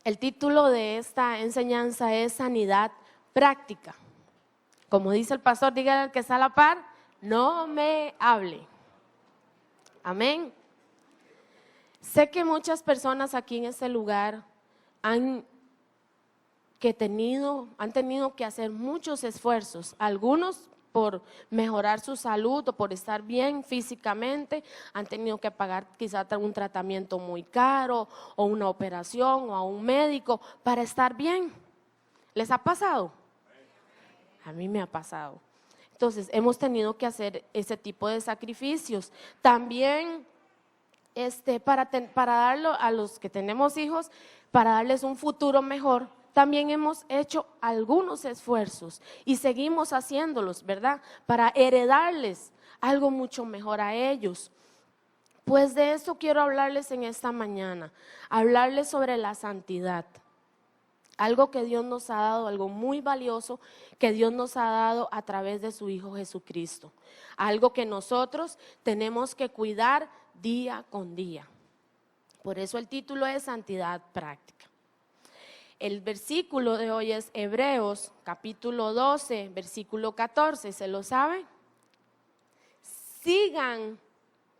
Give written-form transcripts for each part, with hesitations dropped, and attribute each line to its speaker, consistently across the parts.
Speaker 1: El título de esta enseñanza es Sanidad Práctica. Como dice el pastor, dígale al que está a la par, no me hable. Amén. Sé que muchas personas aquí en este lugar han tenido que hacer muchos esfuerzos, algunos por mejorar su salud o por estar bien físicamente, han tenido que pagar quizás un tratamiento muy caro o una operación o a un médico para estar bien. ¿Les ha pasado? A mí me ha pasado. Entonces, hemos tenido que hacer ese tipo de sacrificios. También para darlo a los que tenemos hijos, para darles un futuro mejor, también hemos hecho algunos esfuerzos y seguimos haciéndolos, ¿verdad? Para heredarles algo mucho mejor a ellos. Pues de eso quiero hablarles en esta mañana, hablarles sobre la santidad. Algo que Dios nos ha dado, algo muy valioso que Dios nos ha dado a través de su Hijo Jesucristo. Algo que nosotros tenemos que cuidar día con día. Por eso el título es Santidad Práctica. El versículo de hoy es Hebreos capítulo 12, versículo 14, ¿se lo sabe? Sigan,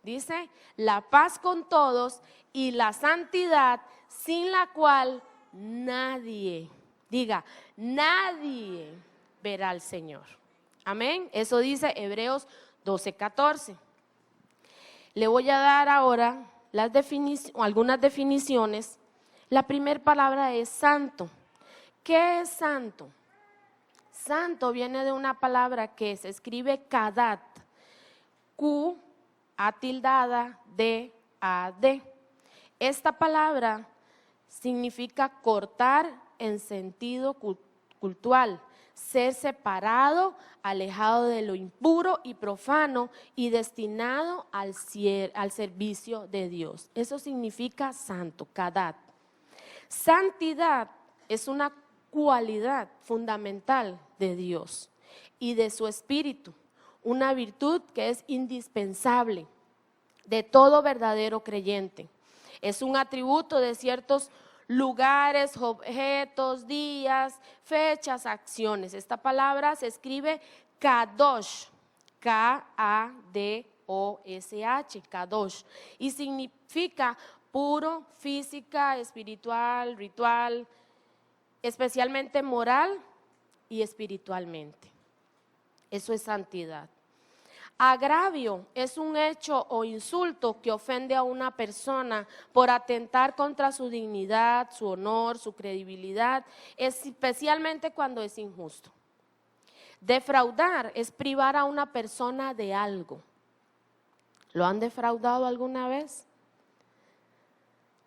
Speaker 1: dice, la paz con todos y la santidad sin la cual nadie, diga, nadie verá al Señor. Amén. Eso dice Hebreos 12, 14. Le voy a dar ahora algunas definiciones. La primera palabra es santo. ¿Qué es santo? Santo viene de una palabra que se escribe kadat, Q, A tildada, D, A, D. Esta palabra significa cortar en sentido cultural, ser separado, alejado de lo impuro y profano y destinado al servicio de Dios. Eso significa santo, kadat. Santidad es una cualidad fundamental de Dios y de su Espíritu, una virtud que es indispensable de todo verdadero creyente. Es un atributo de ciertos lugares, objetos, días, fechas, acciones. Esta palabra se escribe kadosh, K-A-D-O-S-H, kadosh, y significa puro, física, espiritual, ritual, especialmente moral y espiritualmente. Eso es santidad. Agravio es un hecho o insulto que ofende a una persona por atentar contra su dignidad, su honor, su credibilidad, especialmente cuando es injusto. Defraudar es privar a una persona de algo. ¿Lo han defraudado alguna vez?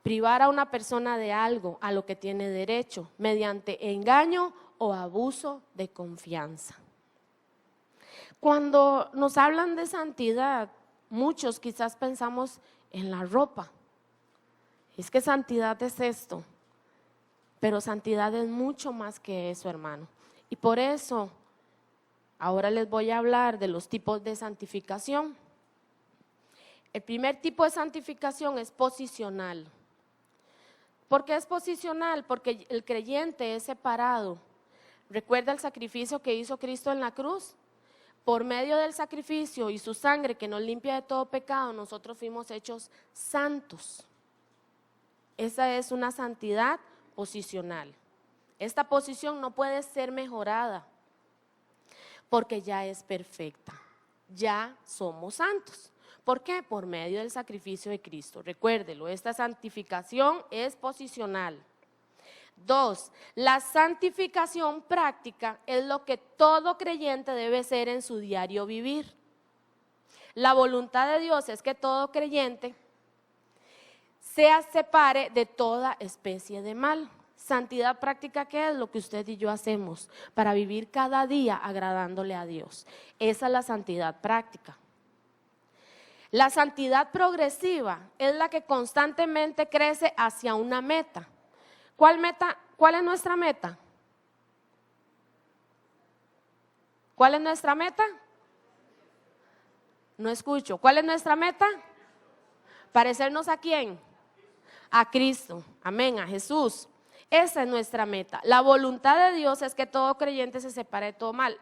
Speaker 1: Privar a una persona de algo a lo que tiene derecho mediante engaño o abuso de confianza. Cuando nos hablan de santidad, muchos quizás pensamos en la ropa. Es que santidad es esto, pero santidad es mucho más que eso, hermano. Y por eso, ahora les voy a hablar de los tipos de santificación. El primer tipo de santificación es posicional. ¿Por qué es posicional? Porque el creyente es separado. ¿Recuerda el sacrificio que hizo Cristo en la cruz? Por medio del sacrificio y su sangre que nos limpia de todo pecado, nosotros fuimos hechos santos. Esa es una santidad posicional. Esta posición no puede ser mejorada porque ya es perfecta. Ya somos santos. ¿Por qué? Por medio del sacrificio de Cristo. Recuérdelo, esta santificación es posicional. 2, la santificación práctica es lo que todo creyente debe ser en su diario vivir. La voluntad de Dios es que todo creyente se separe de toda especie de mal. Santidad práctica, ¿qué es? Lo que usted y yo hacemos para vivir cada día agradándole a Dios. Esa es la santidad práctica. La santidad progresiva es la que constantemente crece hacia una meta. ¿Cuál meta? ¿Cuál es nuestra meta? ¿Cuál es nuestra meta? No escucho. ¿Cuál es nuestra meta? ¿Parecernos a quién? A Cristo. Amén, a Jesús. Esa es nuestra meta. La voluntad de Dios es que todo creyente se separe de todo mal,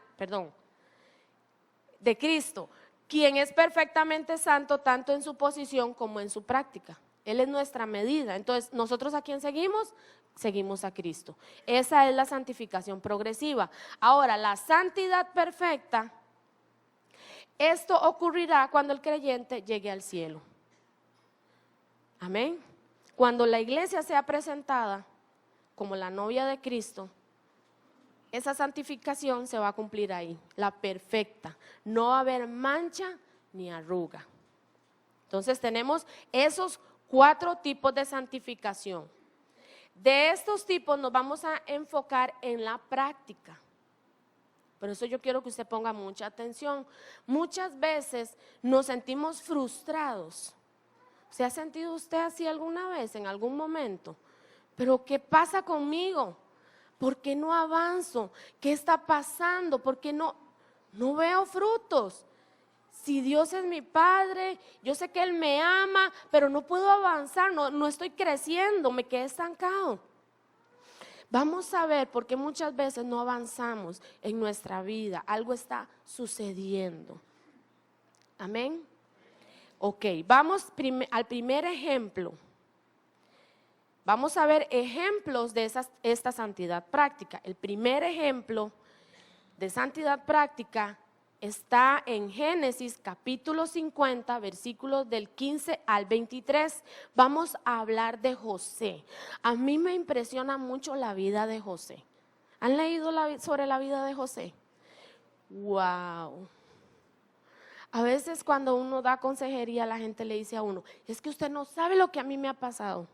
Speaker 1: de Cristo, quien es perfectamente santo tanto en su posición como en su práctica. Él es nuestra medida. Entonces, ¿nosotros a quién seguimos? Seguimos a Cristo. Esa es la santificación progresiva. Ahora, la santidad perfecta, esto ocurrirá cuando el creyente llegue al cielo. Amén. Cuando la iglesia sea presentada como la novia de Cristo, esa santificación se va a cumplir ahí, la perfecta. No va a haber mancha ni arruga. Entonces tenemos esos 4 tipos de santificación. De estos tipos nos vamos a enfocar en la práctica. Por eso yo quiero que usted ponga mucha atención. Muchas veces nos sentimos frustrados. ¿Se ha sentido usted así alguna vez, en algún momento? ¿Pero qué pasa conmigo? ¿Por qué no avanzo? ¿Qué está pasando? ¿Por qué no veo frutos? Si Dios es mi Padre, yo sé que Él me ama, pero no puedo avanzar, no estoy creciendo, me quedé estancado. Vamos a ver por qué muchas veces no avanzamos en nuestra vida, algo está sucediendo. Amén. Ok, vamos al primer ejemplo. Vamos a ver ejemplos de esta santidad práctica. El primer ejemplo de santidad práctica está en Génesis capítulo 50, versículos del 15 al 23. Vamos a hablar de José. A mí me impresiona mucho la vida de José. ¿Han leído sobre la vida de José? ¡Wow! A veces cuando uno da consejería, la gente le dice a uno, es que usted no sabe lo que a mí me ha pasado.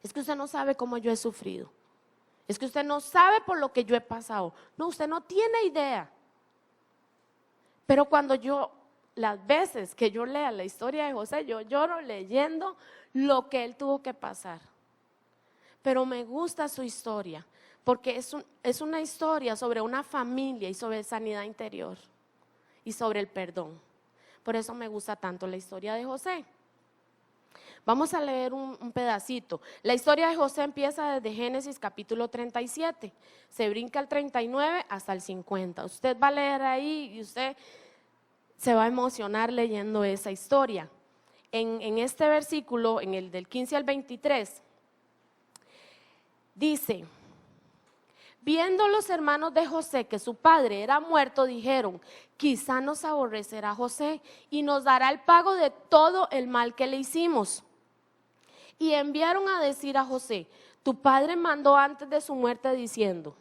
Speaker 1: Es que usted no sabe cómo yo he sufrido. Es que usted no sabe por lo que yo he pasado. No, usted no tiene idea. Pero las veces que yo lea la historia de José, yo lloro leyendo lo que él tuvo que pasar. Pero me gusta su historia, porque es una historia sobre una familia y sobre sanidad interior y sobre el perdón. Por eso me gusta tanto la historia de José. Vamos a leer un pedacito. La historia de José empieza desde Génesis capítulo 37. Se brinca al 39 hasta el 50. Usted va a leer ahí y usted se va a emocionar leyendo esa historia. En este versículo, en el del 15 al 23, dice: viendo los hermanos de José que su padre era muerto, dijeron, quizá nos aborrecerá José y nos dará el pago de todo el mal que le hicimos. Y enviaron a decir a José, tu padre mandó antes de su muerte diciendo,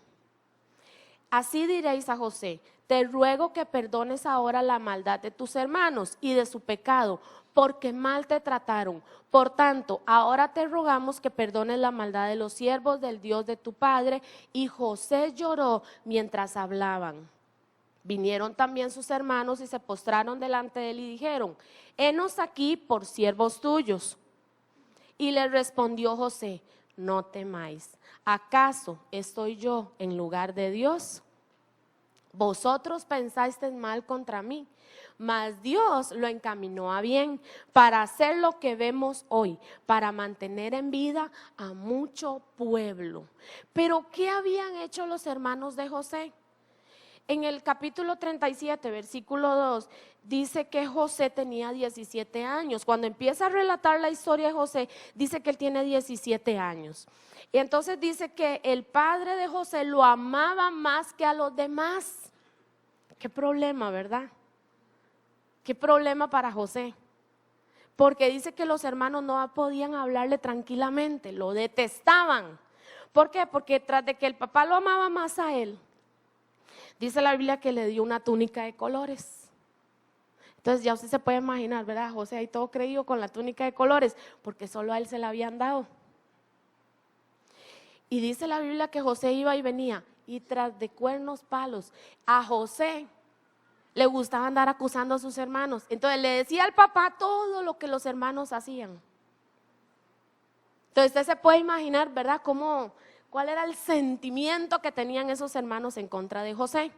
Speaker 1: así diréis a José, te ruego que perdones ahora la maldad de tus hermanos y de su pecado, porque mal te trataron. Por tanto, ahora te rogamos que perdones la maldad de los siervos del Dios de tu padre. Y José lloró mientras hablaban. Vinieron también sus hermanos y se postraron delante de él y dijeron, henos aquí por siervos tuyos. Y le respondió José, no temáis, ¿acaso estoy yo en lugar de Dios? Vosotros pensasteis mal contra mí, mas Dios lo encaminó a bien para hacer lo que vemos hoy, para mantener en vida a mucho pueblo. Pero ¿qué habían hecho los hermanos de José? En el capítulo 37, versículo 2, dice que José tenía 17 años. Cuando empieza a relatar la historia de José, dice que él tiene 17 años. Y entonces dice que el padre de José lo amaba más que a los demás. Qué problema, ¿verdad? Qué problema para José. Porque dice que los hermanos no podían hablarle tranquilamente, lo detestaban. ¿Por qué? Porque tras de que el papá lo amaba más a él, dice la Biblia que le dio una túnica de colores. Entonces ya usted se puede imaginar, ¿verdad? José ahí todo creído con la túnica de colores, porque solo a él se la habían dado. Y dice la Biblia que José iba y venía, y tras de cuernos palos, a José le gustaba andar acusando a sus hermanos. Entonces le decía al papá todo lo que los hermanos hacían. Entonces usted se puede imaginar, ¿verdad? ¿Cuál era el sentimiento que tenían esos hermanos en contra de José?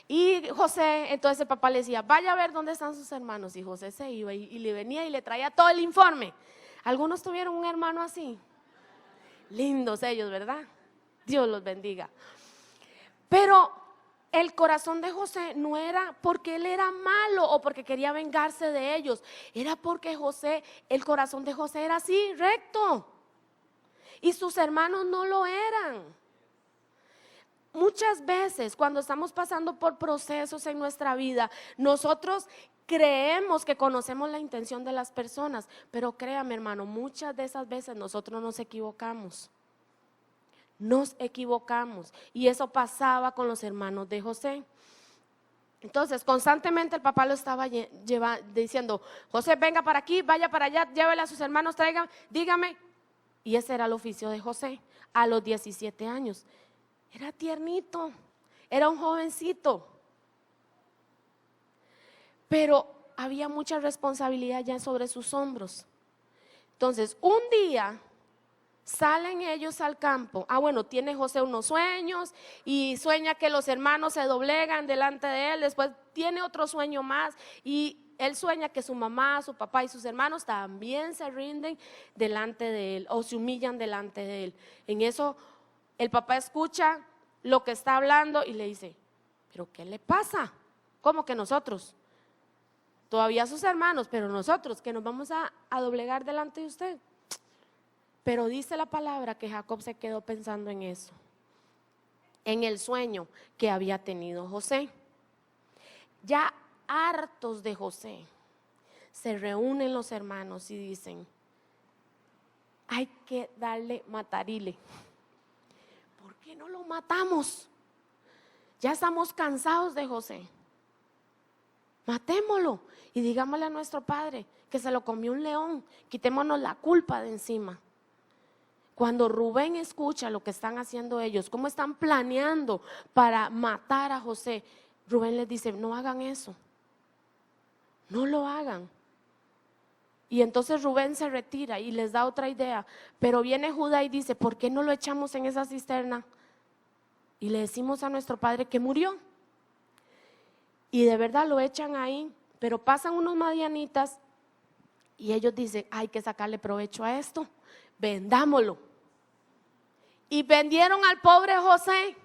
Speaker 1: Y José, entonces el papá le decía, vaya a ver dónde están sus hermanos. Y José se iba y le venía y le traía todo el informe. ¿Algunos tuvieron un hermano así? Lindos ellos, ¿verdad? Dios los bendiga. Pero el corazón de José no era porque él era malo o porque quería vengarse de ellos. Era porque el corazón de José era así, recto. Y sus hermanos no lo eran. Muchas veces cuando estamos pasando por procesos en nuestra vida, nosotros creemos que conocemos la intención de las personas, pero créame, hermano, muchas de esas veces nosotros nos equivocamos. Nos equivocamos, y eso pasaba con los hermanos de José. Entonces constantemente el papá lo estaba diciendo: José, venga para aquí, vaya para allá, llévele a sus hermanos, traigan, dígame. Y ese era el oficio de José a los 17 años. Era tiernito, era un jovencito, pero había mucha responsabilidad ya sobre sus hombros. Entonces un día salen ellos al campo. Bueno, tiene José unos sueños y sueña que los hermanos se doblegan delante de él. Después tiene otro sueño más y él sueña que su mamá, su papá y sus hermanos también se rinden delante de él o se humillan delante de él. En eso el papá escucha lo que está hablando y le dice: ¿pero qué le pasa? ¿Cómo que nosotros? Todavía sus hermanos, pero nosotros que nos vamos a doblegar delante de usted. Pero dice la palabra que Jacob se quedó pensando en eso, en el sueño que había tenido José. Ya hartos de José, se reúnen los hermanos y dicen: hay que darle matarile. ¿Por qué no lo matamos? Ya estamos cansados de José. Matémoslo y digámosle a nuestro padre que se lo comió un león. Quitémonos la culpa de encima. Cuando Rubén escucha lo que están haciendo ellos, cómo están planeando para matar a José, Rubén les dice: no hagan eso, no lo hagan. Y entonces Rubén se retira y les da otra idea. Pero viene Judá y dice: ¿por qué no lo echamos en esa cisterna y le decimos a nuestro padre que murió? Y de verdad lo echan ahí. Pero pasan unos madianitas y ellos dicen: hay que sacarle provecho a esto, vendámoslo. Y vendieron al pobre José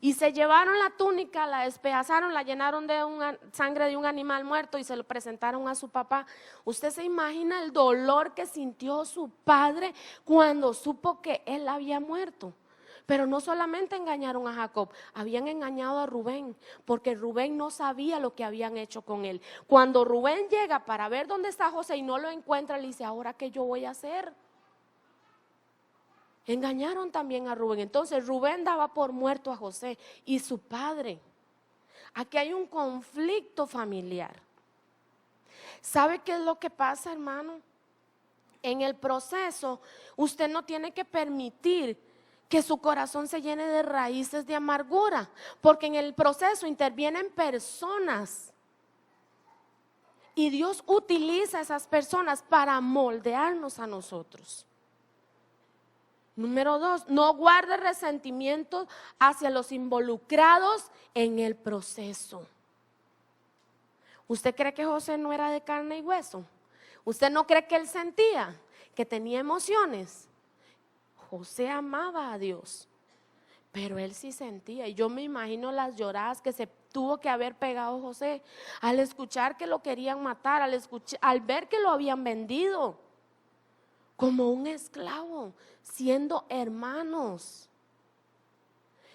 Speaker 1: y se llevaron la túnica, la despedazaron, la llenaron de sangre de un animal muerto y se lo presentaron a su papá. Usted se imagina el dolor que sintió su padre cuando supo que él había muerto. Pero no solamente engañaron a Jacob, habían engañado a Rubén, porque Rubén no sabía lo que habían hecho con él. Cuando Rubén llega para ver dónde está José y no lo encuentra, le dice: ¿ahora qué yo voy a hacer? Engañaron también a Rubén. Entonces Rubén daba por muerto a José y su padre. Aquí hay un conflicto familiar. ¿Sabe qué es lo que pasa, hermano? En el proceso, usted no tiene que permitir que su corazón se llene de raíces de amargura, porque en el proceso intervienen personas y Dios utiliza a esas personas para moldearnos a nosotros. Número 2, no guarde resentimientos hacia los involucrados en el proceso. ¿Usted cree que José no era de carne y hueso? ¿Usted no cree que él sentía, que tenía emociones? José amaba a Dios, pero él sí sentía. Y yo me imagino las lloradas que se tuvo que haber pegado José al escuchar que lo querían matar, al ver que lo habían vendido como un esclavo, siendo hermanos.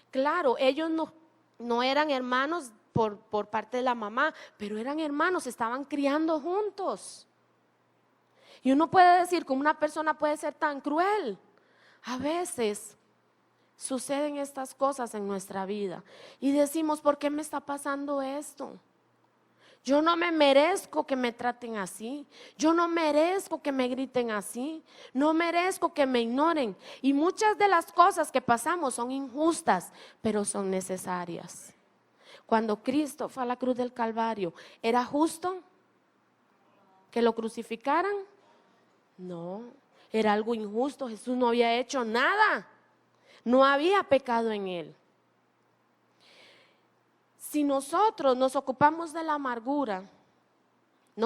Speaker 1: Claro, ellos no eran hermanos por parte de la mamá, pero eran hermanos, estaban criando juntos. Y uno puede decir: ¿cómo una persona puede ser tan cruel? A veces suceden estas cosas en nuestra vida y decimos: ¿por qué me está pasando esto? Yo no me merezco que me traten así. Yo no merezco que me griten así. No merezco que me ignoren. Y muchas de las cosas que pasamos son injustas, pero son necesarias. Cuando Cristo fue a la cruz del Calvario, ¿era justo que lo crucificaran? No, era algo injusto. Jesús no había hecho nada. No había pecado en él. Si nosotros nos ocupamos de la amargura, de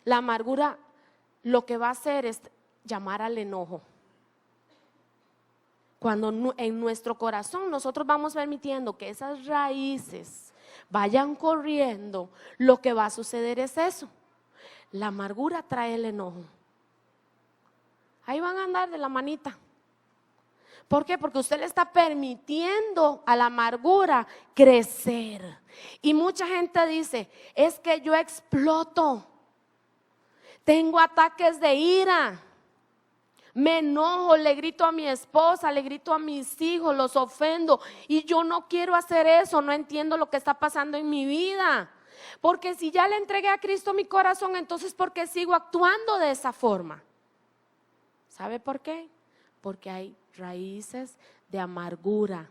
Speaker 1: la amargura lo que va a hacer es llamar al enojo. Cuando en nuestro corazón nosotros vamos permitiendo que esas raíces vayan corriendo, lo que va a suceder es eso. La amargura trae el enojo. Ahí van a andar de la manita. ¿Por qué? Porque usted le está permitiendo a la amargura crecer. Y mucha gente dice, es que yo exploto, tengo ataques de ira, me enojo, le grito a mi esposa, le grito a mis hijos, los ofendo. Y yo no quiero hacer eso, no entiendo lo que está pasando en mi vida. Porque si ya le entregué a Cristo mi corazón, entonces ¿por qué sigo actuando de esa forma? ¿Sabe por qué? Porque hay raíces de amargura.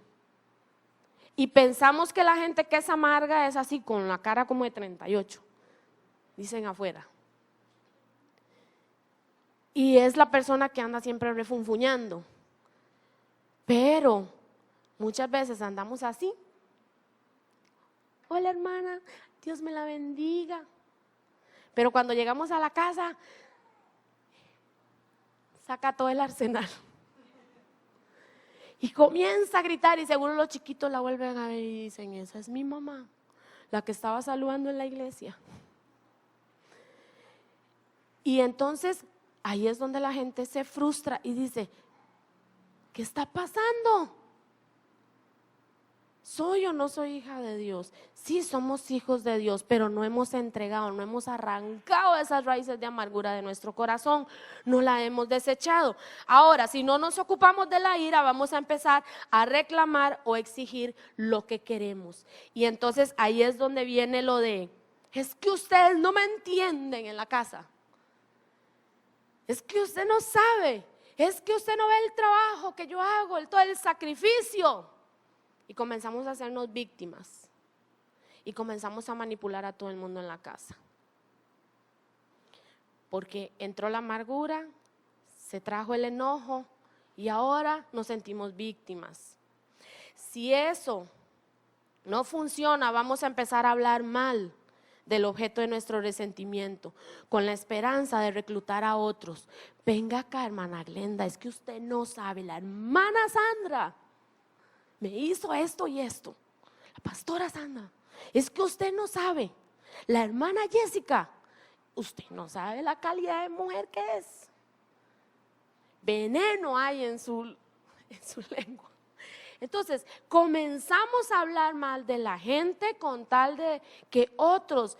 Speaker 1: Y pensamos que la gente que es amarga es así, con la cara como de 38, dicen afuera. Y es la persona que anda siempre refunfuñando. Pero muchas veces andamos así. Hola hermana, Dios me la bendiga. Pero cuando llegamos a la casa, saca todo el arsenal. Y comienza a gritar y seguro los chiquitos la vuelven a ver y dicen, esa es mi mamá, la que estaba saludando en la iglesia. Y entonces ahí es donde la gente se frustra y dice, ¿qué está pasando? ¿Soy o no soy hija de Dios? Sí, somos hijos de Dios, pero no hemos entregado, no hemos arrancado esas raíces de amargura de nuestro corazón, no la hemos desechado. Ahora, si no nos ocupamos de la ira, vamos a empezar a reclamar o exigir lo que queremos. Y entonces ahí es donde viene lo de, es que ustedes no me entienden en la casa. Es que usted no sabe, es que usted no ve el trabajo que yo hago, todo el sacrificio. Y comenzamos a hacernos víctimas y comenzamos a manipular a todo el mundo en la casa. Porque entró la amargura, se trajo el enojo y ahora nos sentimos víctimas. Si eso no funciona, vamos a empezar a hablar mal del objeto de nuestro resentimiento, con la esperanza de reclutar a otros. Venga acá, hermana Glenda, es que usted no sabe, la hermana Sandra me hizo esto y esto. La pastora Sandra, es que usted no sabe. La hermana Jessica, usted no sabe la calidad de mujer que es. Veneno hay en su lengua. Entonces, comenzamos a hablar mal de la gente con tal de que otros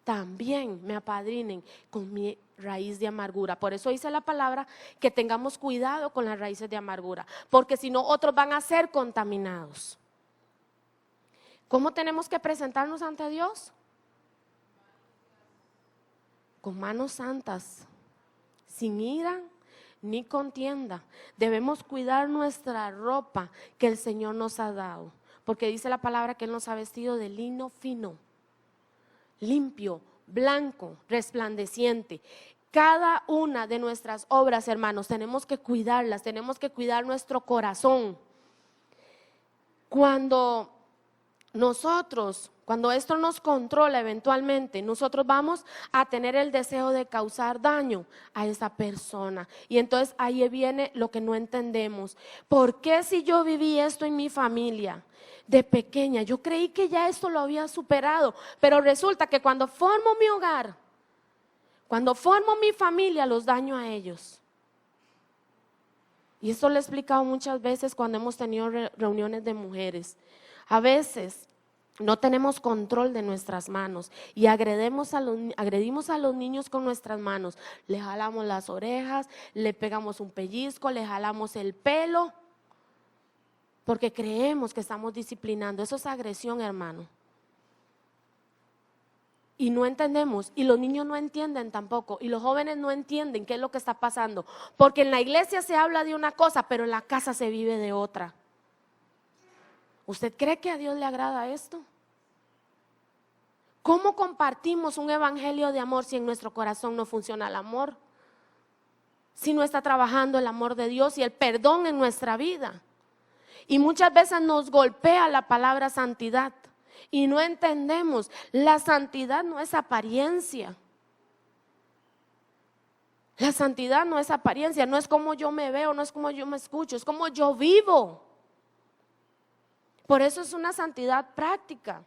Speaker 1: también me apadrinen con mi raíz de amargura. Por eso dice la palabra que tengamos cuidado con las raíces de amargura, porque si no otros van a ser contaminados. ¿Cómo tenemos que presentarnos ante Dios? Con manos santas, sin ira ni contienda. Debemos cuidar nuestra ropa que el Señor nos ha dado, porque dice la palabra que Él nos ha vestido de lino fino, limpio, blanco, resplandeciente. Cada una de nuestras obras, hermanos, tenemos que cuidarlas, tenemos que cuidar nuestro corazón. Cuando esto nos controla eventualmente, nosotros vamos a tener el deseo de causar daño a esa persona. Y entonces ahí viene lo que no entendemos. ¿Por qué si yo viví esto en mi familia de pequeña? Yo creí que ya esto lo había superado, pero resulta que cuando formo mi hogar, cuando formo mi familia, los daño a ellos. Y esto lo he explicado muchas veces cuando hemos tenido reuniones de mujeres. A veces no tenemos control de nuestras manos y agredimos a los niños con nuestras manos. Le jalamos las orejas, le pegamos un pellizco, le jalamos el pelo, porque creemos que estamos disciplinando. Eso es agresión, hermano. Y no entendemos, y los niños no entienden tampoco, y los jóvenes no entienden qué es lo que está pasando, porque en la iglesia se habla de una cosa, pero en la casa se vive de otra. ¿Usted cree que a Dios le agrada esto? ¿Cómo compartimos un evangelio de amor si en nuestro corazón no funciona el amor? Si no está trabajando el amor de Dios y el perdón en nuestra vida. Y muchas veces nos golpea la palabra santidad y no entendemos, la santidad no es apariencia. La santidad no es apariencia, no es como yo me veo, no es como yo me escucho, es como yo vivo. Por eso es una santidad práctica.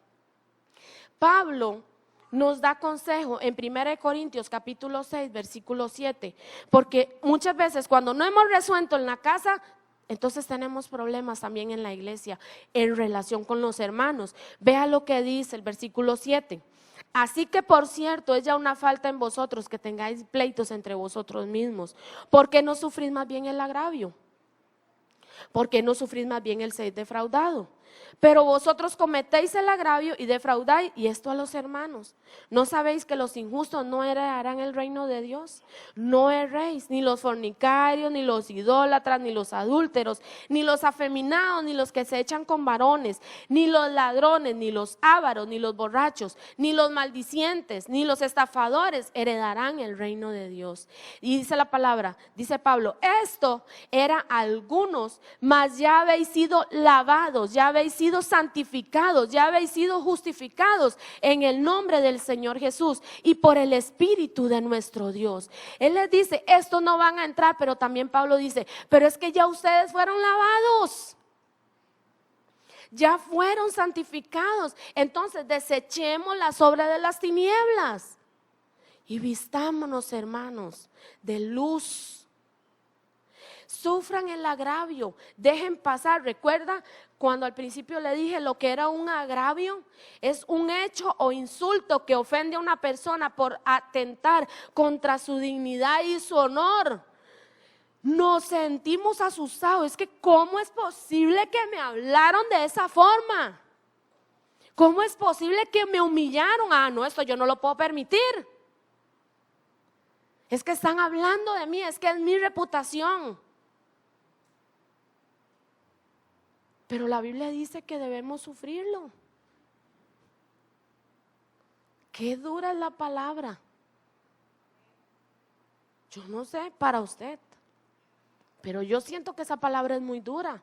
Speaker 1: Pablo nos da consejo en 1 Corintios capítulo 6 versículo 7, porque muchas veces cuando no hemos resuelto en la casa, entonces tenemos problemas también en la iglesia en relación con los hermanos. Vea lo que dice el versículo 7. Así que por cierto es ya una falta en vosotros que tengáis pleitos entre vosotros mismos. ¿Por qué no sufrís más bien el agravio? ¿Por qué no sufrís más bien el ser defraudado? Pero vosotros cometéis el agravio y defraudáis, y esto a los hermanos. ¿No sabéis que los injustos no heredarán el reino de Dios? No erréis, ni los fornicarios, ni los idólatras, ni los adúlteros, ni los afeminados, ni los que se echan con varones, ni los ladrones, ni los ávaros, ni los borrachos, ni los maldicientes, ni los estafadores heredarán el reino de Dios. Y dice la palabra, dice Pablo, esto era algunos, mas ya habéis sido lavados, ya habéis sido santificados, ya habéis sido justificados en el nombre del Señor Jesús y por el Espíritu de nuestro Dios. Él les dice, estos no van a entrar, pero también Pablo dice, pero es que ya ustedes fueron lavados, ya fueron santificados. Entonces desechemos las obras de las tinieblas y vistámonos, hermanos, de luz. Sufran el agravio, dejen pasar. Recuerda cuando al principio le dije lo que era un agravio, es un hecho o insulto que ofende a una persona por atentar contra su dignidad y su honor. Nos sentimos asustados, es que ¿cómo es posible que me hablaron de esa forma? ¿Cómo es posible que me humillaron? Ah, no, esto yo no lo puedo permitir. Es que están hablando de mí, es que es mi reputación. Pero la Biblia dice que debemos sufrirlo. Qué dura es la palabra. Yo no sé para usted, pero yo siento que esa palabra es muy dura.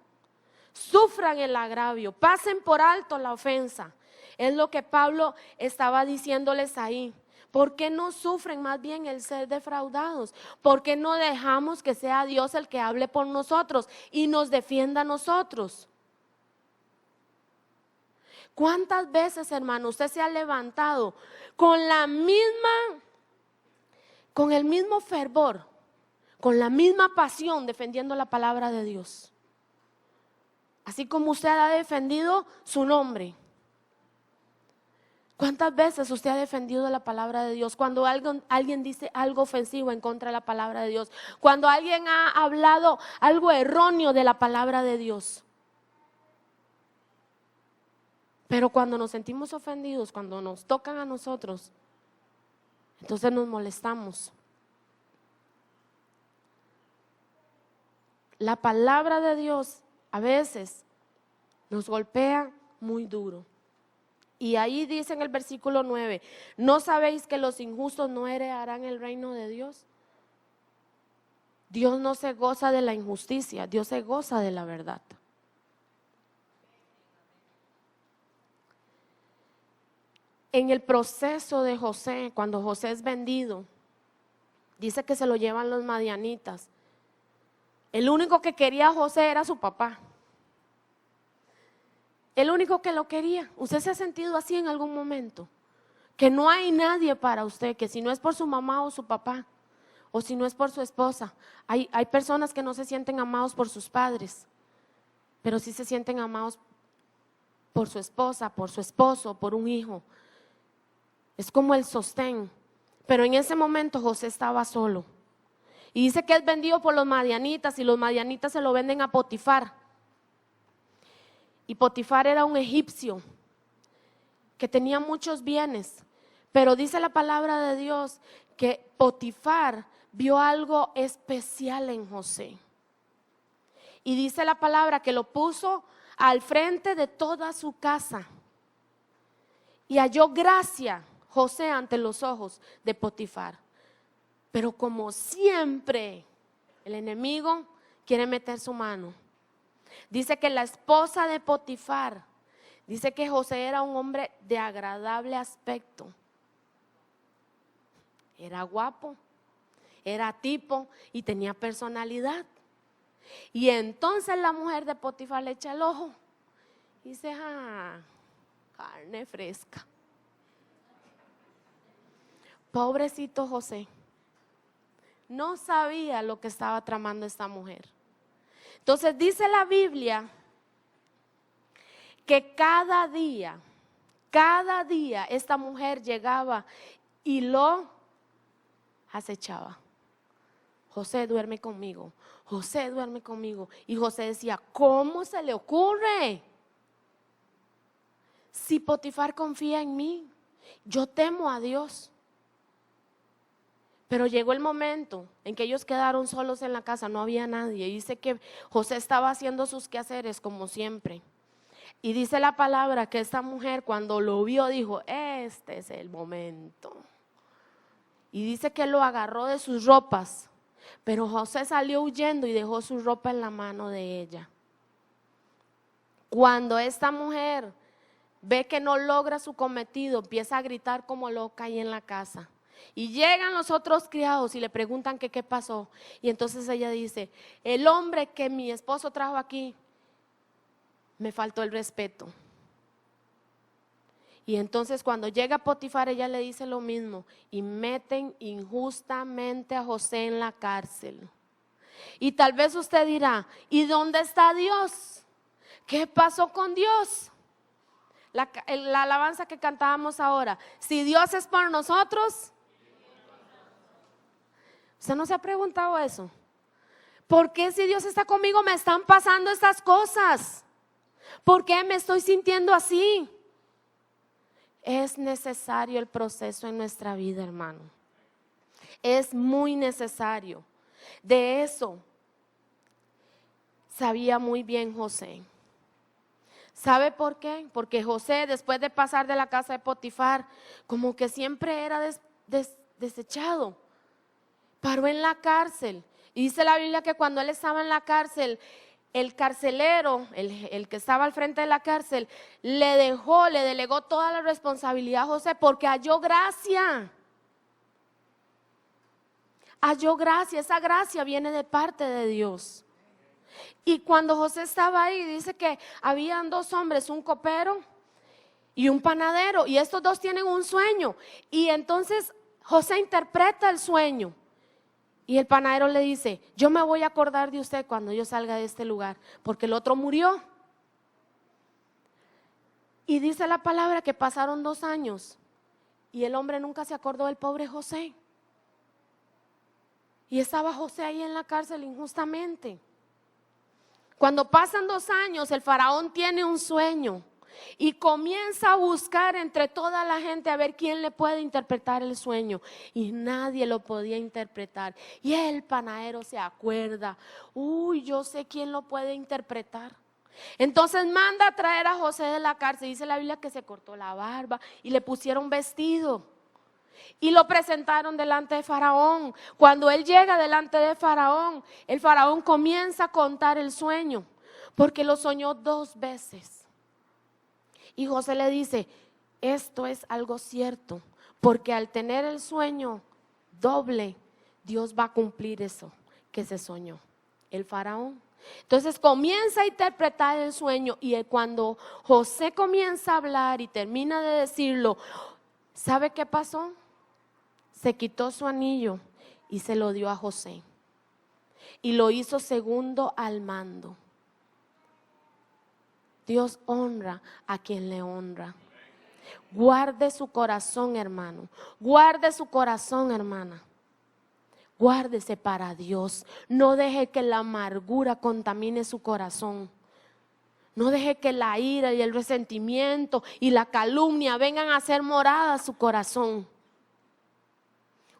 Speaker 1: Sufran el agravio, pasen por alto la ofensa. Es lo que Pablo estaba diciéndoles ahí. ¿Por qué no sufren más bien el ser defraudados? ¿Por qué no dejamos que sea Dios el que hable por nosotros y nos defienda a nosotros? ¿Cuántas veces, hermano, usted se ha levantado con el mismo fervor, con la misma pasión defendiendo la palabra de Dios? Así como usted ha defendido su nombre. ¿Cuántas veces usted ha defendido la palabra de Dios? Cuando alguien dice algo ofensivo en contra de la palabra de Dios. Cuando alguien ha hablado algo erróneo de la palabra de Dios. Pero cuando nos sentimos ofendidos, cuando nos tocan a nosotros, entonces nos molestamos. La palabra de Dios a veces nos golpea muy duro. Y ahí dice en el versículo 9, ¿no sabéis que los injustos no heredarán el reino de Dios? Dios no se goza de la injusticia, Dios se goza de la verdad. En el proceso de José, cuando José es vendido, dice que se lo llevan los madianitas. El único que quería a José era su papá. El único que lo quería. ¿Usted se ha sentido así en algún momento? Que no hay nadie para usted, que si no es por su mamá o su papá, o si no es por su esposa. Hay personas que no se sienten amados por sus padres, pero sí se sienten amados por su esposa, por su esposo, por un hijo. Es como el sostén. Pero en ese momento José estaba solo. Y dice que es vendido por los madianitas y los madianitas se lo venden a Potifar. Y Potifar era un egipcio que tenía muchos bienes. Pero dice la palabra de Dios que Potifar vio algo especial en José. Y dice la palabra que lo puso al frente de toda su casa. Y halló gracia José ante los ojos de Potifar. Pero como siempre, el enemigo quiere meter su mano. Dice que la esposa de Potifar, dice que José era un hombre de agradable aspecto. Era guapo. era tipo y tenía personalidad. Y entonces la mujer de Potifar le echa el ojo y dice, carne fresca. Pobrecito José, no sabía lo que estaba tramando esta mujer. Entonces dice la Biblia que cada día esta mujer llegaba y lo acechaba. José, duerme conmigo. José, duerme conmigo. Y José decía, ¿cómo se le ocurre? Si Potifar confía en mí, yo temo a Dios. Pero llegó el momento en que ellos quedaron solos en la casa, no había nadie. Y dice que José estaba haciendo sus quehaceres como siempre. Y dice la palabra que esta mujer cuando lo vio dijo, este es el momento. Y dice que lo agarró de sus ropas, pero José salió huyendo y dejó su ropa en la mano de ella. Cuando esta mujer ve que no logra su cometido, empieza a gritar como loca ahí en la casa. Y llegan los otros criados y le preguntan que qué pasó. Y entonces ella dice, el hombre que mi esposo trajo aquí, me faltó el respeto. Y entonces cuando llega Potifar, ella le dice lo mismo. Y meten injustamente a José en la cárcel. Y tal vez usted dirá, ¿y dónde está Dios? ¿Qué pasó con Dios? La alabanza que cantábamos ahora, si Dios es por nosotros. ¿Usted no se ha preguntado eso? ¿Por qué si Dios está conmigo me están pasando estas cosas? ¿Por qué me estoy sintiendo así? Es necesario el proceso en nuestra vida, hermano. Es muy necesario. De eso sabía muy bien José. ¿Sabe por qué? Porque José, después de pasar de la casa de Potifar, como que siempre era desechado. Paró en la cárcel. Y dice la Biblia que cuando él estaba en la cárcel, el carcelero, el que estaba al frente de la cárcel, le delegó toda la responsabilidad a José porque halló gracia. Halló gracia, esa gracia viene de parte de Dios. Y cuando José estaba ahí, dice que habían dos hombres, un copero y un panadero, y estos dos tienen un sueño. Y entonces José interpreta el sueño. Y el panadero le dice, yo me voy a acordar de usted cuando yo salga de este lugar, porque el otro murió. Y dice la palabra que pasaron 2 años y el hombre nunca se acordó del pobre José. Y estaba José ahí en la cárcel injustamente. Cuando pasan 2 años, el faraón tiene un sueño y comienza a buscar entre toda la gente a ver quién le puede interpretar el sueño, y nadie lo podía interpretar. Y el panadero se acuerda, yo sé quién lo puede interpretar. Entonces manda a traer a José de la cárcel. Dice la Biblia que se cortó la barba y le pusieron vestido y lo presentaron delante de Faraón. Cuando él llega delante de Faraón, el Faraón comienza a contar el sueño, porque lo soñó 2 veces. Y José le dice, esto es algo cierto, porque al tener el sueño doble, Dios va a cumplir eso que se soñó el faraón. Entonces comienza a interpretar el sueño, y cuando José comienza a hablar y termina de decirlo, ¿sabe qué pasó? Se quitó su anillo y se lo dio a José, y lo hizo segundo al mando. Dios honra a quien le honra. Guarde su corazón, hermano. Guarde su corazón, hermana. Guárdese para Dios. No deje que la amargura contamine su corazón. No deje que la ira y el resentimiento y la calumnia vengan a hacer morada a su corazón.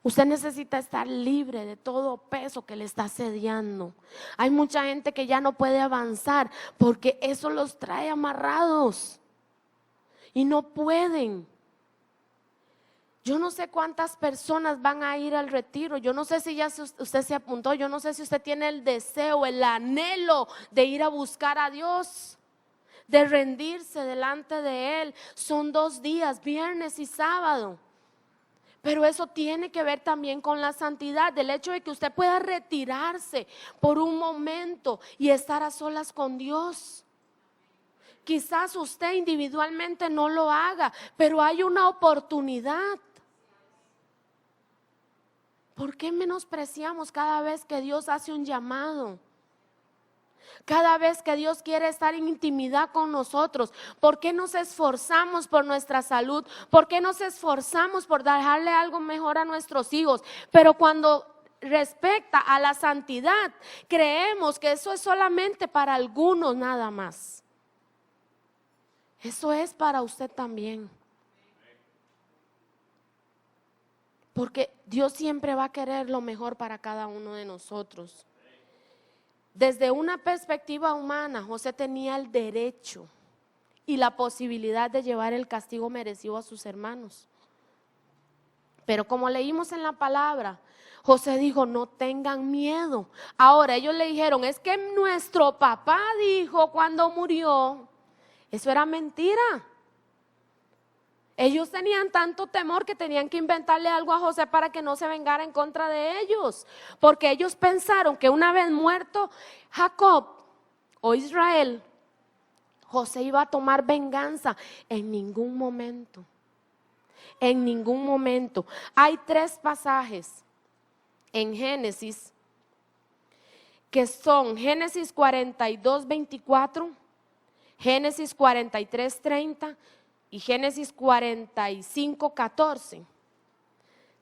Speaker 1: Usted necesita estar libre de todo peso que le está asediando. Hay mucha gente que ya no puede avanzar porque eso los trae amarrados y no pueden. Yo no sé cuántas personas van a ir al retiro. Yo no sé si ya usted se apuntó. Yo no sé si usted tiene el deseo, el anhelo de ir a buscar a Dios, de rendirse delante de Él. Son 2 días, viernes y sábado. Pero eso tiene que ver también con la santidad, del hecho de que usted pueda retirarse por un momento y estar a solas con Dios. Quizás usted individualmente no lo haga, pero hay una oportunidad. ¿Por qué menospreciamos cada vez que Dios hace un llamado? Cada vez que Dios quiere estar en intimidad con nosotros, ¿por qué nos esforzamos por nuestra salud? ¿Por qué nos esforzamos por dejarle algo mejor a nuestros hijos? Pero cuando respecta a la santidad, creemos que eso es solamente para algunos nada más. Eso es para usted también. Porque Dios siempre va a querer lo mejor para cada uno de nosotros. Desde una perspectiva humana, José tenía el derecho y la posibilidad de llevar el castigo merecido a sus hermanos. Pero como leímos en la palabra, José dijo, no tengan miedo. Ahora ellos le dijeron, es que nuestro papá dijo cuando murió. Eso era mentira. Ellos tenían tanto temor que tenían que inventarle algo a José para que no se vengara en contra de ellos, porque ellos pensaron que una vez muerto Jacob o Israel, José iba a tomar venganza. En ningún momento, en ningún momento. Hay 3 pasajes en Génesis que son Génesis 42, 24, Génesis 43, 30 y Génesis 45, 14.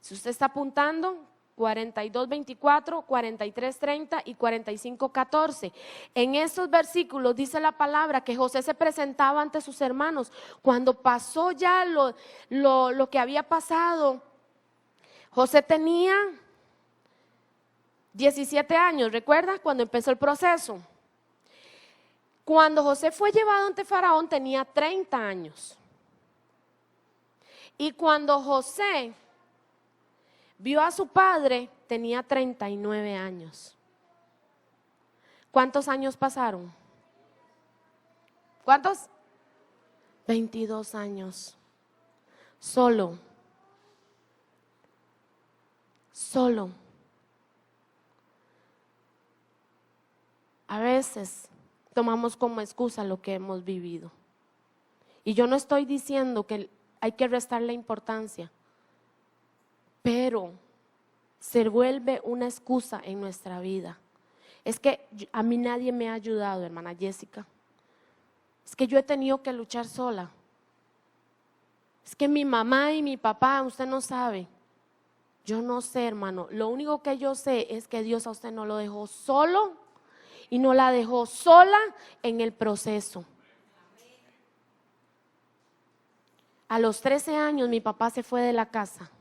Speaker 1: Si usted está apuntando, 42, 24, 43, 30 y 45, 14. En estos versículos dice la palabra que José se presentaba ante sus hermanos. Cuando pasó ya lo que había pasado, José tenía 17 años, ¿recuerda? Cuando empezó el proceso. Cuando José fue llevado ante Faraón tenía 30 años. Y cuando José vio a su padre, tenía 39 años. ¿Cuántos años pasaron? ¿Cuántos? 22 años. Solo. A veces tomamos como excusa lo que hemos vivido. Y yo no estoy diciendo que hay que restarle importancia, pero se vuelve una excusa en nuestra vida. Es que a mí nadie me ha ayudado, hermana Jessica. Es que yo he tenido que luchar sola. Es que mi mamá y mi papá, usted no sabe. Yo no sé, hermano. Lo único que yo sé es que Dios a usted no lo dejó solo y no la dejó sola en el proceso. A los 13 años mi papá se fue de la casa.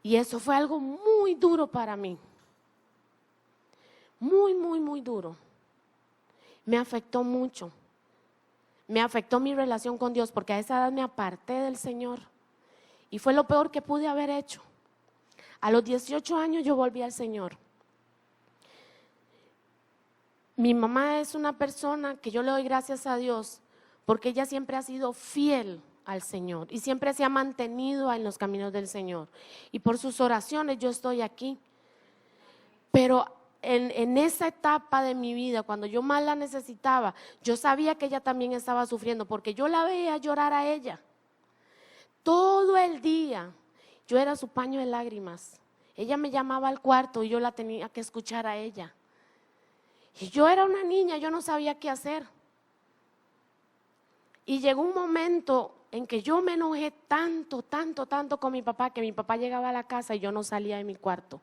Speaker 1: Y eso fue algo muy duro para mí. Muy, muy, muy duro. Me afectó mucho. Me afectó mi relación con Dios porque a esa edad me aparté del Señor. Y fue lo peor que pude haber hecho. A los 18 años yo volví al Señor. Mi mamá es una persona que yo le doy gracias a Dios porque ella siempre ha sido fiel al Señor y siempre se ha mantenido en los caminos del Señor. Y por sus oraciones yo estoy aquí. Pero en esa etapa de mi vida, cuando yo más la necesitaba, yo sabía que ella también estaba sufriendo porque yo la veía llorar a ella. Todo el día yo era su paño de lágrimas. Ella me llamaba al cuarto y yo la tenía que escuchar a ella. Y yo era una niña, yo no sabía qué hacer. Y llegó un momento en que yo me enojé tanto con mi papá, que mi papá llegaba a la casa y yo no salía de mi cuarto.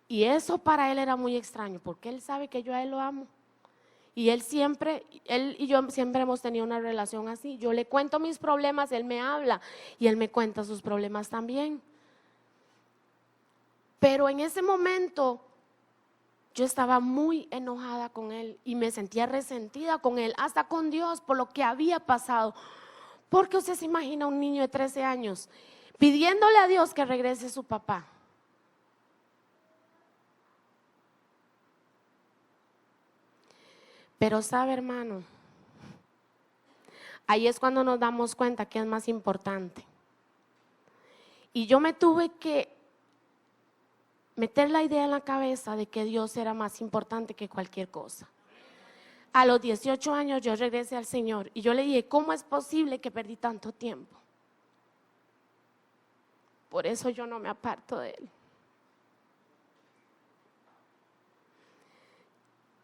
Speaker 1: Y eso para él era muy extraño, porque él sabe que yo a él lo amo. Y él y yo siempre hemos tenido una relación así. Yo le cuento mis problemas, él me habla y él me cuenta sus problemas también. Pero en ese momento yo estaba muy enojada con él y me sentía resentida con él, hasta con Dios por lo que había pasado. Porque usted se imagina un niño de 13 años pidiéndole a Dios que regrese su papá. Pero sabe, hermano, ahí es cuando nos damos cuenta que es más importante Y yo me tuve que meter la idea en la cabeza de que Dios era más importante que cualquier cosa. A los 18 años yo regresé al Señor y yo le dije, ¿cómo es posible que perdí tanto tiempo? Por eso yo no me aparto de Él.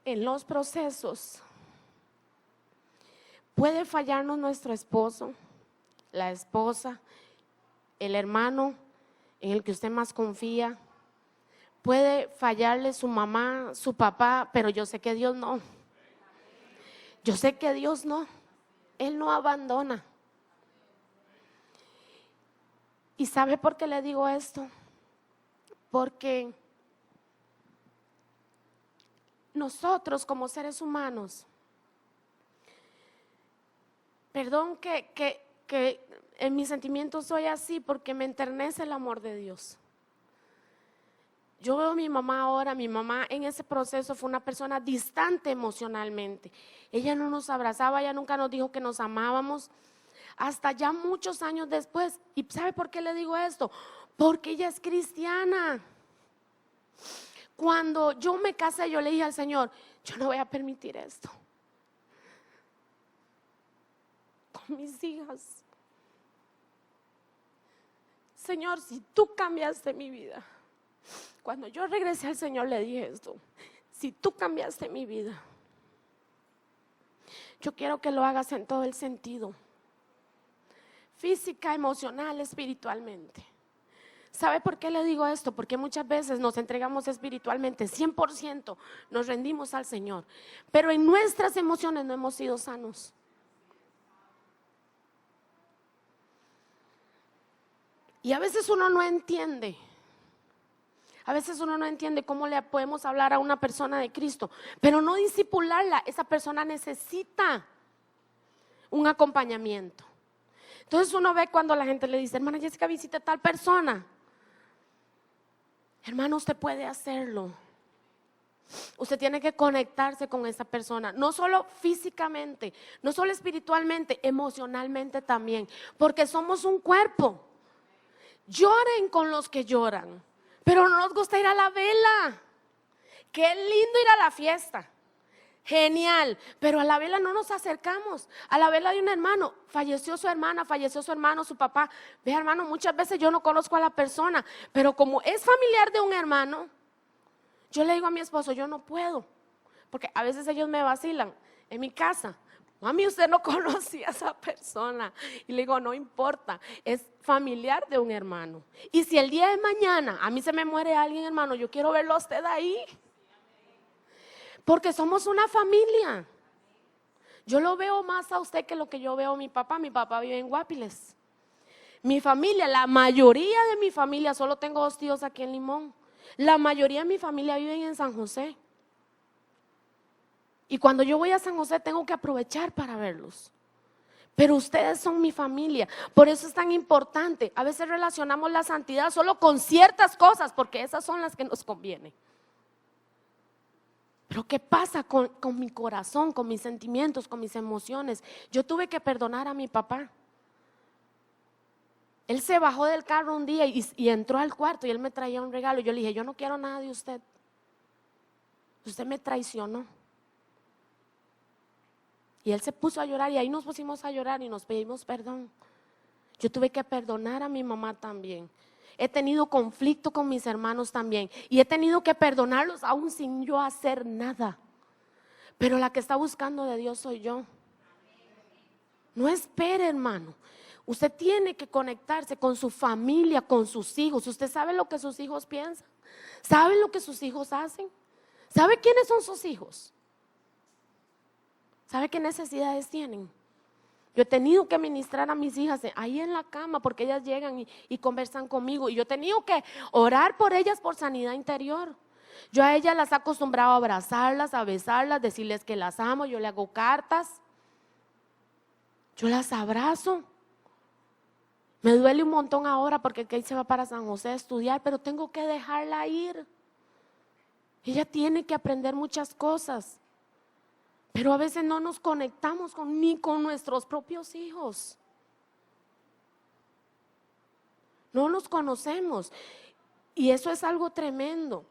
Speaker 1: En los procesos puede fallarnos nuestro esposo, la esposa, el hermano en el que usted más confía. Puede fallarle su mamá, su papá, pero yo sé que Dios no. Yo sé que Dios no. Él no abandona. ¿Y sabe por qué le digo esto? Porque nosotros como seres humanos, perdón que en mis sentimientos soy así porque me enternece el amor de Dios. Yo veo a mi mamá ahora, mi mamá en ese proceso fue una persona distante emocionalmente. Ella no nos abrazaba, ella nunca nos dijo que nos amábamos, hasta ya muchos años después. ¿Y sabe por qué le digo esto? Porque ella es cristiana. Cuando yo me casé, yo le dije al Señor, yo no voy a permitir esto con mis hijas. Señor, si tú cambiaste mi vida. Cuando yo regresé al Señor le dije esto: si tú cambiaste mi vida, yo quiero que lo hagas en todo el sentido, física, emocional, espiritualmente. ¿Sabe por qué le digo esto? Porque muchas veces nos entregamos espiritualmente 100%, nos rendimos al Señor, pero en nuestras emociones no hemos sido sanos. Y a veces uno no entiende. A veces uno no entiende cómo le podemos hablar a una persona de Cristo, pero no discipularla. Esa persona necesita un acompañamiento. Entonces uno ve cuando la gente le dice, hermana Jessica, visite a tal persona. Hermano, usted puede hacerlo. Usted tiene que conectarse con esa persona, no solo físicamente, no solo espiritualmente, emocionalmente también, porque somos un cuerpo. Lloren con los que lloran, pero no nos gusta ir a la vela. Qué lindo ir a la fiesta, genial, pero a la vela no nos acercamos. A la vela de un hermano, falleció su hermana, falleció su hermano, su papá. Ve, hermano, muchas veces yo no conozco a la persona, pero como es familiar de un hermano, yo le digo a mi esposo, yo no puedo, porque a veces ellos me vacilan en mi casa. Mami, usted no conocía a esa persona. Y le digo, no importa, es familiar de un hermano. Y si el día de mañana a mí se me muere alguien, hermano, yo quiero verlo a usted ahí. Porque somos una familia. Yo lo veo más a usted que lo que yo veo a mi papá. Mi papá vive en Guapiles. Mi familia, la mayoría de mi familia, solo tengo 2 tíos aquí en Limón. La mayoría de mi familia viven en San José. Y cuando yo voy a San José tengo que aprovechar para verlos. Pero ustedes son mi familia. Por eso es tan importante. A veces relacionamos la santidad solo con ciertas cosas, porque esas son las que nos convienen. Pero ¿qué pasa con mi corazón, con mis sentimientos, con mis emociones? Yo tuve que perdonar a mi papá. Él se bajó del carro un día y entró al cuarto y él me traía un regalo. Yo le dije, yo no quiero nada de usted. Usted me traicionó. Y él se puso a llorar y ahí nos pusimos a llorar y nos pedimos perdón. Yo tuve que perdonar a mi mamá también. He tenido conflicto con mis hermanos también y he tenido que perdonarlos aún sin yo hacer nada. Pero la que está buscando de Dios soy yo. No espere, hermano. Usted tiene que conectarse con su familia, con sus hijos. ¿Usted sabe lo que sus hijos piensan? ¿Sabe lo que sus hijos hacen? ¿Sabe quiénes son sus hijos? ¿Sabe qué necesidades tienen? Yo he tenido que ministrar a mis hijas ahí en la cama porque ellas llegan y conversan conmigo. Y yo he tenido que orar por ellas por sanidad interior. Yo a ellas las he acostumbrado a abrazarlas, a besarlas, decirles que las amo. Yo le hago cartas. Yo las abrazo. Me duele un montón ahora porque Kate se va para San José a estudiar, pero tengo que dejarla ir. Ella tiene que aprender muchas cosas. Pero a veces no nos conectamos ni con nuestros propios hijos. no nos conocemos. Y eso es algo tremendo.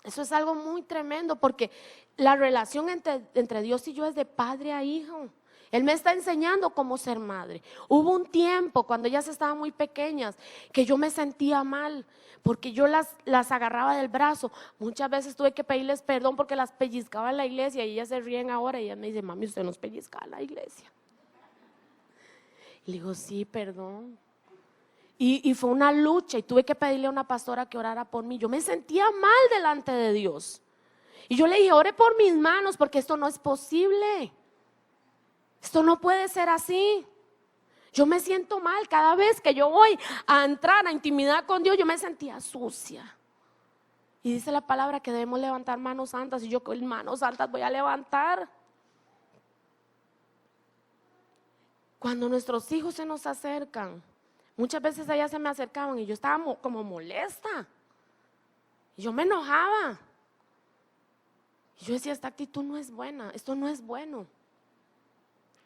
Speaker 1: Eso es algo muy tremendo, porque la relación entre Dios y yo es de padre a hijo. Él me está enseñando cómo ser madre. Hubo un tiempo cuando ellas estaban muy pequeñas que yo me sentía mal porque yo las agarraba del brazo. Muchas veces tuve que pedirles perdón porque las pellizcaba en la iglesia, y ellas se ríen ahora y ellas me dicen: mami, usted nos pellizcaba en la iglesia. Y le digo: sí, perdón. Y fue una lucha, y tuve que pedirle a una pastora que orara por mí. Yo me sentía mal delante de Dios, y yo le dije: ore por mis manos, porque esto no es posible. Esto no puede ser así. Yo me siento mal cada vez que yo voy a entrar a intimidad con Dios. Yo me sentía sucia. Y dice la palabra que debemos levantar manos santas, y yo con manos santas voy a levantar. Cuando nuestros hijos se nos acercan, muchas veces ellas se me acercaban y yo estaba como molesta, y yo me enojaba, y yo decía: esta actitud no es buena, esto no es bueno.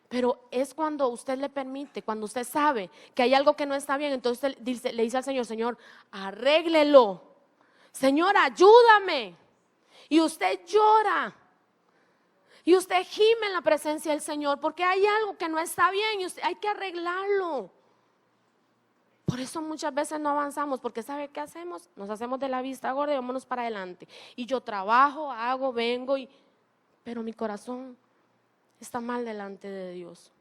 Speaker 1: Pero es cuando usted le permite, cuando usted sabe que hay algo que no está bien, entonces usted le dice al Señor: Señor, arréglelo, Señor, ayúdame. Y usted llora, y usted gime en la presencia del Señor, porque hay algo que no está bien y hay que arreglarlo. Por eso muchas veces no avanzamos, porque ¿sabe qué hacemos? Nos hacemos de la vista gorda y vámonos para adelante. Y yo trabajo, hago, vengo, pero mi corazón está mal delante de Dios.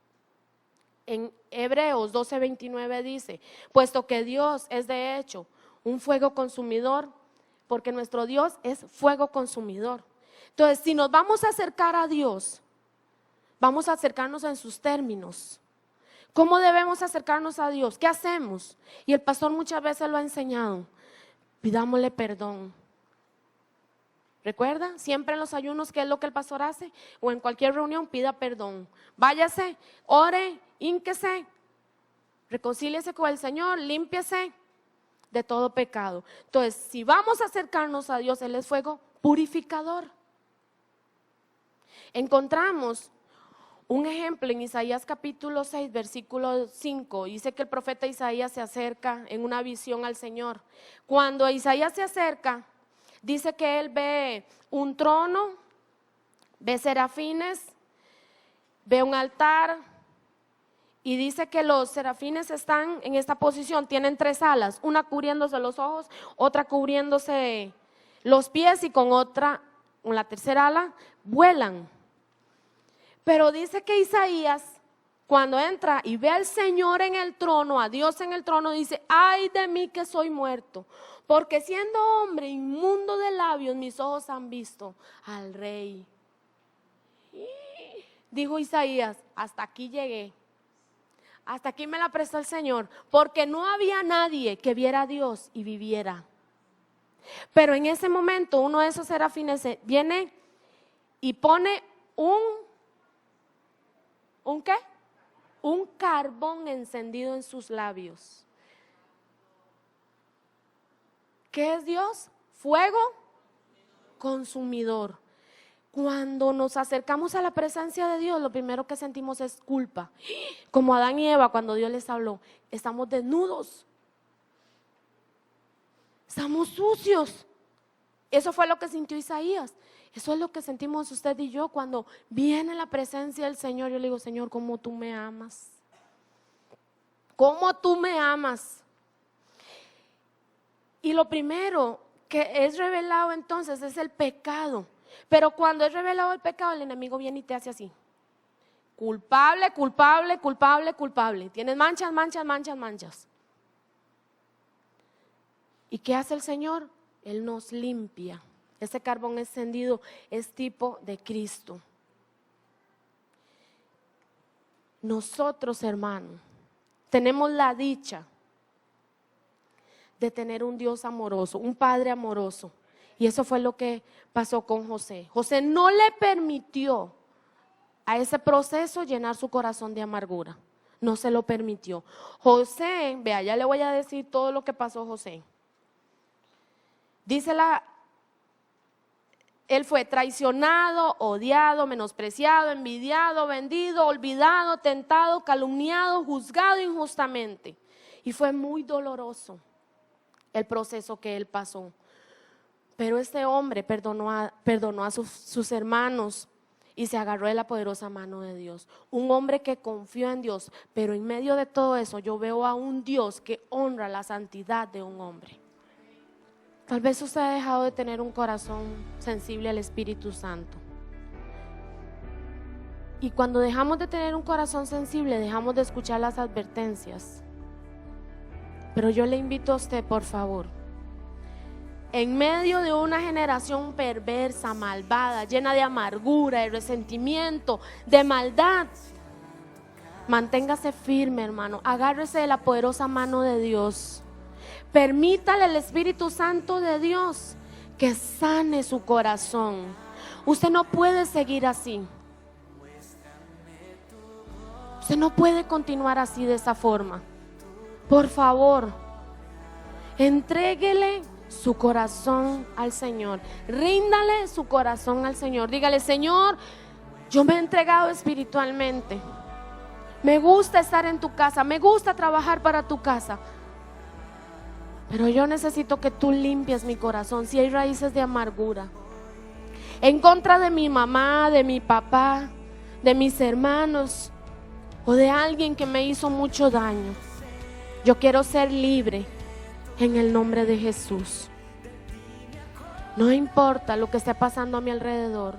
Speaker 1: En Hebreos 12:29 dice: puesto que Dios es de hecho un fuego consumidor, porque nuestro Dios es fuego consumidor. Entonces, si nos vamos a acercar a Dios, vamos a acercarnos en sus términos. ¿Cómo debemos acercarnos a Dios? ¿Qué hacemos? Y el pastor muchas veces lo ha enseñado: pidámosle perdón. ¿Recuerda? Siempre en los ayunos, ¿qué es lo que el pastor hace? O en cualquier reunión: pida perdón. Váyase, ore, hínquese, reconcíliese con el Señor, límpiese de todo pecado. Entonces, si vamos a acercarnos a Dios, Él es fuego purificador. Encontramos un ejemplo en Isaías capítulo 6, versículo 5. Dice que el profeta Isaías se acerca en una visión al Señor. Cuando Isaías se acerca, dice que él ve un trono, ve serafines, ve un altar, y dice que los serafines están en esta posición, tienen 3 alas, una cubriéndose los ojos, otra cubriéndose los pies, y con la tercera ala vuelan. Pero dice que Isaías, cuando entra y ve al Señor en el trono, a Dios en el trono, dice: ay de mí que soy muerto, porque siendo hombre inmundo de labios, mis ojos han visto al Rey. Dijo Isaías: hasta aquí llegué, hasta aquí me la prestó el Señor, porque no había nadie que viera a Dios y viviera. Pero en ese momento uno de esos serafines viene y pone ¿un qué? Un carbón encendido en sus labios. ¿Qué es Dios? Fuego consumidor. Cuando nos acercamos a la presencia de Dios, lo primero que sentimos es culpa. Como Adán y Eva cuando Dios les habló: estamos desnudos, estamos sucios. Eso fue lo que sintió Isaías. Eso es lo que sentimos usted y yo cuando viene la presencia del Señor. Yo le digo: Señor, ¿cómo tú me amas? ¿Cómo tú me amas? Y lo primero que es revelado entonces es el pecado. Pero cuando es revelado el pecado, el enemigo viene y te hace así: culpable, culpable, culpable, culpable. Tienes manchas, manchas, manchas, manchas. ¿Y qué hace el Señor? Él nos limpia. Ese carbón encendido es tipo de Cristo. Nosotros, hermanos, tenemos la dicha de tener un Dios amoroso, un Padre amoroso. Y eso fue lo que pasó con José. José no le permitió a ese proceso llenar su corazón de amargura. No se lo permitió. José, vea, ya le voy a decir todo lo que pasó José. Dice él fue traicionado, odiado, menospreciado, envidiado, vendido, olvidado, tentado, calumniado, juzgado injustamente. Y fue muy doloroso el proceso que él pasó. Pero este hombre perdonó a sus hermanos y se agarró de la poderosa mano de Dios. Un hombre que confió en Dios, pero en medio de todo eso yo veo a un Dios que honra la santidad de un hombre. Tal vez usted ha dejado de tener un corazón sensible al Espíritu Santo. Y cuando dejamos de tener un corazón sensible, dejamos de escuchar las advertencias. Pero yo le invito a usted, por favor, en medio de una generación perversa, malvada, llena de amargura, de resentimiento, de maldad, manténgase firme, hermano. Agárrese de la poderosa mano de Dios. Permítale al Espíritu Santo de Dios que sane su corazón. Usted no puede seguir así. Usted no puede continuar así, de esa forma. Por favor, entréguele su corazón al Señor. Ríndale su corazón al Señor. Dígale: Señor, yo me he entregado espiritualmente. Me gusta estar en tu casa, me gusta trabajar para tu casa, pero yo necesito que tú limpies mi corazón. Si hay raíces de amargura en contra de mi mamá, de mi papá, de mis hermanos o de alguien que me hizo mucho daño, yo quiero ser libre en el nombre de Jesús. No importa lo que esté pasando a mi alrededor.